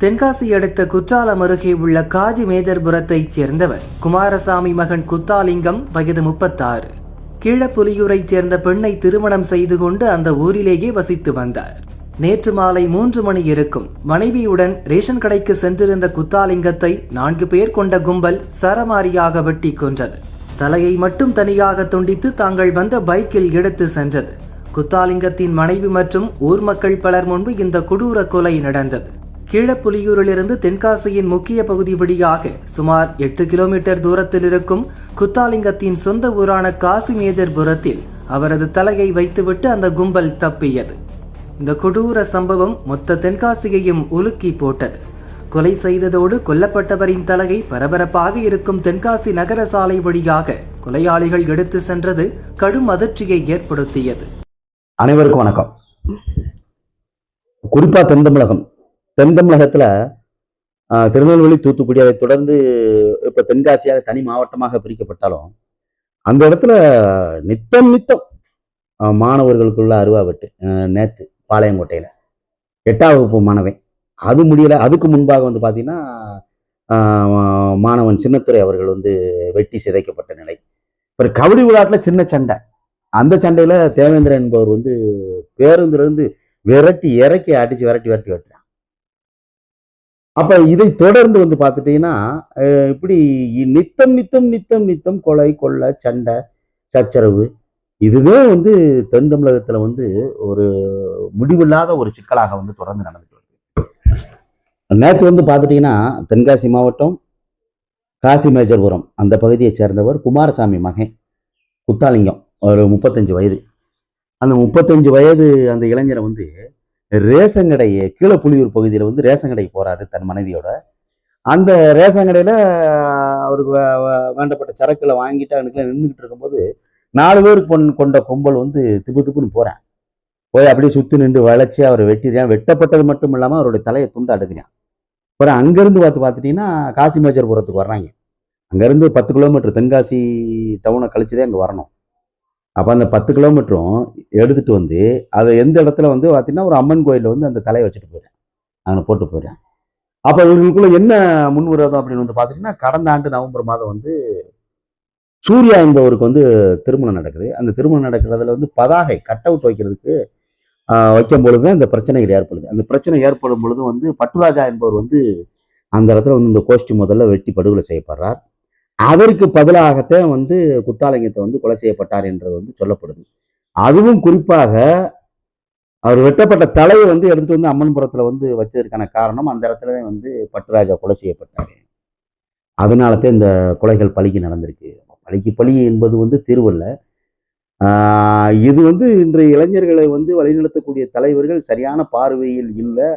தென்காசி அடுத்த குற்றாலம் அருகே உள்ள காஜி மேஜர்புரத்தைச் சேர்ந்தவர் குமாரசாமி மகன் குத்தாலிங்கம், வயது 36. கீழப்புலியூரைச் சேர்ந்த பெண்ணை திருமணம் செய்து கொண்டு அந்த ஊரிலேயே வசித்து வந்தார். நேற்று மாலை 3 மணி இருக்கும் மனைவியுடன் ரேஷன் கடைக்கு சென்றிருந்த குத்தாலிங்கத்தை 4 பேர் கொண்ட கும்பல் சரமாரியாக வெட்டி கொன்றது. தலையை மட்டும் தனியாக துண்டித்து தாங்கள் வந்த பைக்கில் எடுத்து சென்றது. குத்தாலிங்கத்தின் மனைவி மற்றும் ஊர் மக்கள் பலர் முன்பு இந்த கொடூர கொலை நடந்தது. கீழப்புலியூரிலிருந்து தென்காசியின் முக்கிய பகுதி வழியாக சுமார் 8 கிலோமீட்டர் தூரத்தில் இருக்கும் குத்தாலிங்கத்தின் சொந்த ஊரான காசி மேஜர்புரத்தில் அவரது தலையை வைத்துவிட்டு அந்த கும்பல் தப்பியது. இந்த கொடூர சம்பவம் மொத்த தென்காசியையும் உலுக்கி போட்டது. கொலை செய்ததோடு கொல்லப்பட்டவரின் தலையை பரபரப்பாக இருக்கும் தென்காசி நகர சாலை வழியாக கொலையாளிகள் எடுத்து சென்றது கடும் அதிர்ச்சியை ஏற்படுத்தியது. அனைவருக்கும் வணக்கம். குறிப்பா தென் தமிழகத்துல திருநெல்வேலி, தூத்துக்குடி, அதை தொடர்ந்து இப்ப தென்காசியாக தனி மாவட்டமாக பிரிக்கப்பட்டாலும் அந்த இடத்துல நித்தம் மாணவர்களுக்குள்ள அருவா வெட்டு. நேத்து பாளையங்கோட்டையில 8ஆம் வகுப்பு மாணவன், அது முடியல. அதுக்கு முன்பாக வந்து பாத்தீங்கன்னா மாணவன் சின்னத்துரை அவர்கள் வந்து வெட்டி சிதைக்கப்பட்ட நிலை. ஒரு கபடி விளையாட்டுல சின்ன சண்டை. அந்த சண்டையில தேவேந்திரன் என்பவர் வந்து பேருந்துல இருந்து விரட்டி இறக்கி அடிச்சு விரட்டி வெட்டுறான். அப்ப இதை தொடர்ந்து வந்து பார்த்துட்டீங்கன்னா இப்படி நித்தம் கொலை, கொள்ளை, சண்டை, சச்சரவு, இதுதான் வந்து தென் தமிழகத்துல வந்து ஒரு முடிவில்லாத ஒரு சிக்கலாக வந்து தொடர்ந்து நடந்துட்டு வருது. நேற்று வந்து பார்த்துட்டீங்கன்னா தென்காசி மாவட்டம் காசி மேஜர்புரம் அந்த பகுதியை சேர்ந்தவர் குமாரசாமி மகன் குத்தாலிங்கம், ஒரு 35 வயது. அந்த 35 வயது அந்த இளைஞரை வந்து ரேஷன் கடை, கீழப்புலியூர் பகுதியில் வந்து ரேஷன் கடைக்கு போறாரு தன் மனைவியோட. அந்த ரேஷன் கடையில அவருக்கு வேண்டப்பட்ட சரக்குகளை வாங்கிட்டு அவனுக்குள்ள நின்றுக்கிட்டு இருக்கும்போது 4 பேர் கொண்ட கும்பல் வந்து திப்புன்னு போய் அப்படியே சுத்தி நின்று வளைச்சி அவரை வெட்டிடுறான். வெட்டப்பட்டது மட்டும் இல்லாம அவருடைய தலையை துண்டு அடுக்கிறான். அப்புறம் அங்கிருந்து பார்த்துட்டீங்கன்னா காசி மேஜர்புரத்துக்கு வர்றாங்க. அங்கிருந்து 10 கிலோமீட்டர் தென்காசி டவுனை கழிச்சுதான் அங்கே வரணும். அப்போ அந்த 10 கிலோமீட்டரும் எடுத்துட்டு வந்து அதை எந்த இடத்துல வந்து பார்த்தீங்கன்னா ஒரு அம்மன் கோயிலில் வந்து அந்த தலையை வச்சுட்டு போயிடுறேன், அங்கே போட்டு போயிடுறேன். அப்போ இவர்களுக்குள்ள என்ன முன்விரோதம் அப்படின்னு வந்து பார்த்தீங்கன்னா, கடந்த ஆண்டு நவம்பர் மாதம் வந்து சூர்யா என்பவருக்கு வந்து திருமணம் நடக்குது. அந்த திருமணம் நடக்கிறதுல வந்து பதாகை கட் அவுட் வைக்கிறதுக்கு வைக்கும் பொழுது இந்த பிரச்சனைகள் ஏற்படுது. அந்த பிரச்சனை ஏற்படும் பொழுது வந்து பட்டுராஜா என்பவர் வந்து அந்த இடத்துல வந்து இந்த கோஷ்டி முதல்ல வெட்டி படுகொலை செய்யப்படுறார். அதற்கு பதிலாகத்தான் வந்து குத்தாலிங்கத்தை வந்து கொலை செய்யப்பட்டார் என்றது வந்து சொல்லப்படுது. அதுவும் குறிப்பாக அவர் வெட்டப்பட்ட தலையை வந்து எடுத்துட்டு வந்து அம்மன்புரத்துல வந்து வச்சதற்கான காரணம் அந்த இடத்துல வந்து பட்டுராஜா கொலை செய்யப்பட்டாரு. அதனாலதான் இந்த கொலைகள் பழிக்கு நடந்திருக்கு. பழி என்பது வந்து தீர்வல்ல. இது வந்து இன்றைய இளைஞர்களை வந்து வழிநடத்தக்கூடிய தலைவர்கள் சரியான பார்வையில் இல்லை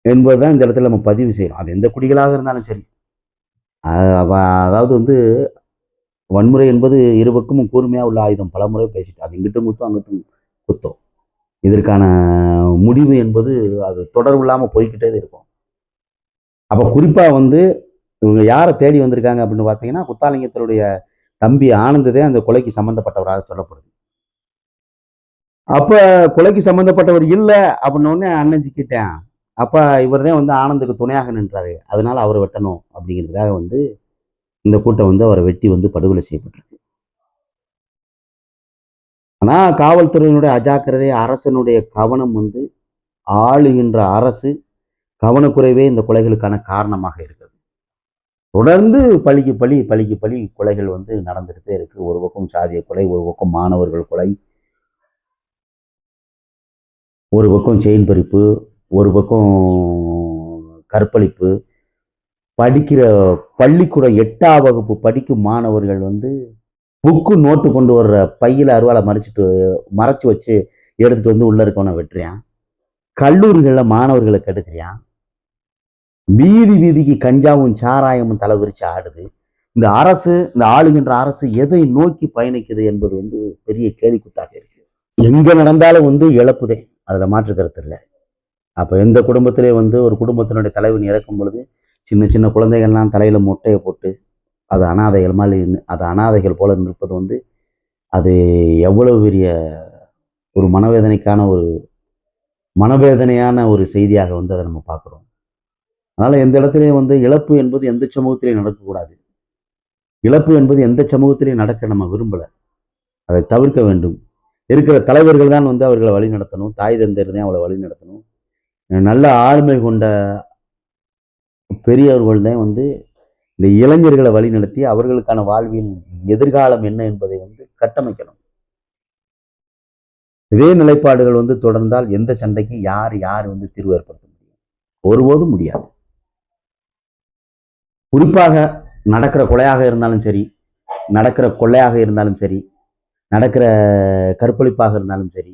என்பதுதான் இந்த இடத்துல நம்ம பதிவு செய்யறோம். அது எந்த குடிகளாக இருந்தாலும் சரி. அதாவது வந்து வன்முறை என்பது இரு பக்கமும் கூர்மையா உள்ள ஆயுதம். பலமுறை பேசிட்டு அது இங்கிட்டும் குத்தும் அங்கிட்டும் குத்தும். இதற்கான முடிவு என்பது அது தொடர்பு இல்லாம போய்கிட்டே இருக்கும். அப்ப குறிப்பா வந்து இவங்க யாரை தேடி வந்திருக்காங்க அப்படின்னு பார்த்தீங்கன்னா, குத்தாலிங்கத்தினுடைய தம்பி ஆனந்ததே அந்த கொலைக்கு சம்பந்தப்பட்டவராக சொல்லப்படுது. அப்ப கொலைக்கு சம்பந்தப்பட்டவர் இல்லை அப்படின்னு அண்ணஞ்சிக்கிட்டேன். அப்ப இவர் தான் வந்து ஆனந்துக்கு துணையாக நின்றாரு, அதனால அவரை வெட்டணும் அப்படிங்கிறதுக்காக வந்து இந்த கூட்டம் வந்து அவரை வெட்டி வந்து படுகொலை செய்யப்பட்டிருக்கு. ஆனா காவல்துறையினுடைய அஜாக்கிரதை, அரசனுடைய கவனம் வந்து ஆளுகின்ற அரசு கவனக்குறைவே இந்த கொலைகளுக்கான காரணமாக இருக்கிறது. தொடர்ந்து பழிக்கு பழி கொலைகள் வந்து நடந்துகிட்டே இருக்கு. ஒரு பக்கம் சாதிய கொலை, ஒரு பக்கம் மாணவர்கள் கொலை, ஒரு பக்கம் செயின் பறிப்பு, ஒரு பக்கம் கற்பழிப்பு. படிக்கிற பள்ளிக்கூடம் 8ஆம் வகுப்பு படிக்கும் மாணவர்கள் வந்து புக்கு நோட்டு கொண்டு வர்ற பையில அருவாளை மறைச்சு வச்சு எடுத்துட்டு வந்து உள்ள இருக்கவனை வெட்டுறான். கல்லூரிகளில் மாணவர்களை கெடுக்கிறான். வீதிக்கு கஞ்சாவும் சாராயமும் தலை விரிச்சு ஆடுது. இந்த ஆளுகின்ற அரசு எதை நோக்கி பயணிக்குது என்பது வந்து பெரிய கேலிக்குத்தாக இருக்கு. எங்க நடந்தாலும் வந்து இழப்புதே, அதுல மாற்று கருத்து இல்லை. அப்போ எந்த குடும்பத்திலே வந்து ஒரு குடும்பத்தினுடைய தலைவன் இறக்கும் பொழுது சின்ன குழந்தைகள்லாம் தலையில் மொட்டையை போட்டு அது அனாதைகள் போல நிற்பது வந்து அது எவ்வளவு பெரிய ஒரு மனவேதனையான ஒரு செய்தியாக வந்து அதை நம்ம பார்க்குறோம். அதனால எந்த இடத்துலையும் வந்து இழப்பு என்பது எந்த சமூகத்திலையும் நடக்கக்கூடாது. இழப்பு என்பது எந்த சமூகத்திலையும் நடக்க நம்ம விரும்பல. அதை தவிர்க்க வேண்டும். இருக்கிற தலைவர்கள் தான் வந்து அவர்களை வழி நடத்தணும். தாய் தந்தையர் தான் அவளை வழி நடத்தணும். நல்ல ஆளுமை கொண்ட பெரியவர்கள் தான் வந்து இந்த இளைஞர்களை வழி நடத்தி அவர்களுக்கான வாழ்வியல் எதிர்காலம் என்ன என்பதை வந்து கட்டமைக்கணும். இதே நிலைப்பாடுகள் வந்து தொடர்ந்தால் எந்த சண்டைக்கு யார் வந்து தீர்வு ஏற்படுத்த முடியும்? ஒருபோதும் முடியாது. குறிப்பாக நடக்கிற கொலையாக இருந்தாலும் சரி, நடக்கிற கொள்ளையாக இருந்தாலும் சரி, நடக்கிற கற்பழிப்பாக இருந்தாலும் சரி,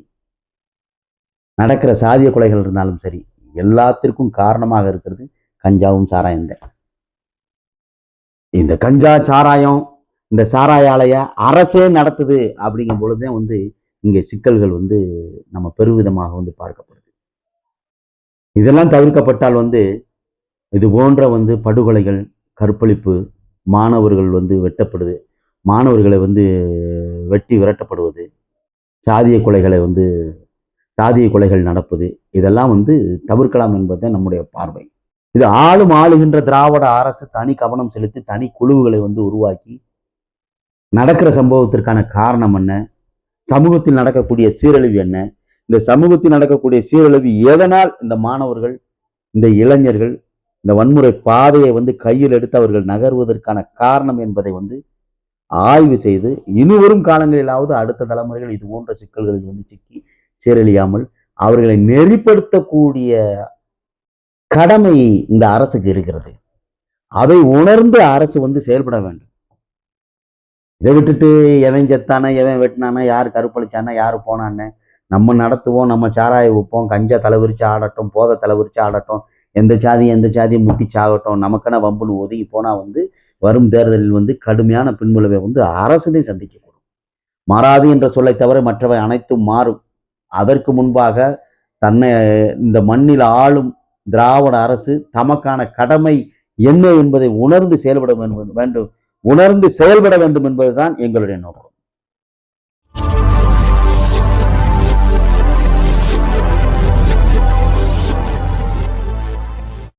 நடக்கிற சாதிய கொலைகள் இருந்தாலும் சரி, எல்லாத்திற்கும் காரணமாக இருக்கிறது கஞ்சாவும் சாராயம் தான். இந்த கஞ்சா சாராயம், இந்த சாராய ஆலைய அரசே நடத்துது அப்படிங்கும் பொழுதுதான் வந்து இங்கே சிக்கல்கள் வந்து நம்ம பெருவிதமாக வந்து பார்க்கப்படுது. இதெல்லாம் தவிர்க்கப்பட்டால் வந்து இது போன்ற வந்து படுகொலைகள், கற்பழிப்பு, மாணவர்கள் வந்து வெட்டப்படுது, மாணவர்களை வந்து வெட்டி விரட்டப்படுவது, சாதிய கொலைகள் நடப்பது, இதெல்லாம் வந்து தவிர்க்கலாம் என்பதுதான் நம்முடைய பார்வை. இது ஆளுகின்ற திராவிட அரசு தனி கவனம் செலுத்தி தனி குழுவுகளை வந்து உருவாக்கி நடக்கிற சம்பவத்திற்கான காரணம் என்ன, சமூகத்தில் நடக்கக்கூடிய சீரழிவு என்ன, இந்த சமூகத்தில் நடக்கக்கூடிய சீரழிவு எதனால் இந்த மாணவர்கள், இந்த இளைஞர்கள் இந்த வன்முறை பாதையை வந்து கையில் எடுத்து அவர்கள் நகர்வதற்கான காரணம் என்பதை வந்து ஆய்வு செய்து இனிவரும் காலங்களிலாவது அடுத்த தலைமுறைகள் இது போன்ற சிக்கல்களில் வந்து சிக்கி சீரழியாமல் அவர்களை நெறிப்படுத்தக்கூடிய கடமை இந்த அரசுக்கு இருக்கிறது. அதை உணர்ந்து அரசு வந்து செயல்பட வேண்டும். இதை விட்டுட்டு எவன் செத்தானா, எவன் வெட்டினானா, யார் கருப்பளிச்சானா, யார் போனான்னு நம்ம நடத்துவோம், நம்ம சாராய வைப்போம், கஞ்சா தலைவிரிச்சு ஆடட்டும், போதை தலைவிரிச்சு ஆடட்டும், எந்த சாதியும் முட்டிச்சாகட்டும், நமக்கான வம்புன்னு ஒதுங்கி போனா வந்து வரும் தேர்தலில் வந்து கடுமையான பின்விளைவை வந்து அரசுதே சந்திக்கக்கூடும். மாறாது என்ற சொல்லை தவிர மற்றவை அனைத்தும் மாறும். அதற்கு முன்பாக தன்னை இந்த மண்ணில் ஆளும் திராவிட அரசு தமக்கான கடமை என்ன என்பதை உணர்ந்து செயல்பட வேண்டும் என்பதுதான் எங்களுடைய நோக்கம்.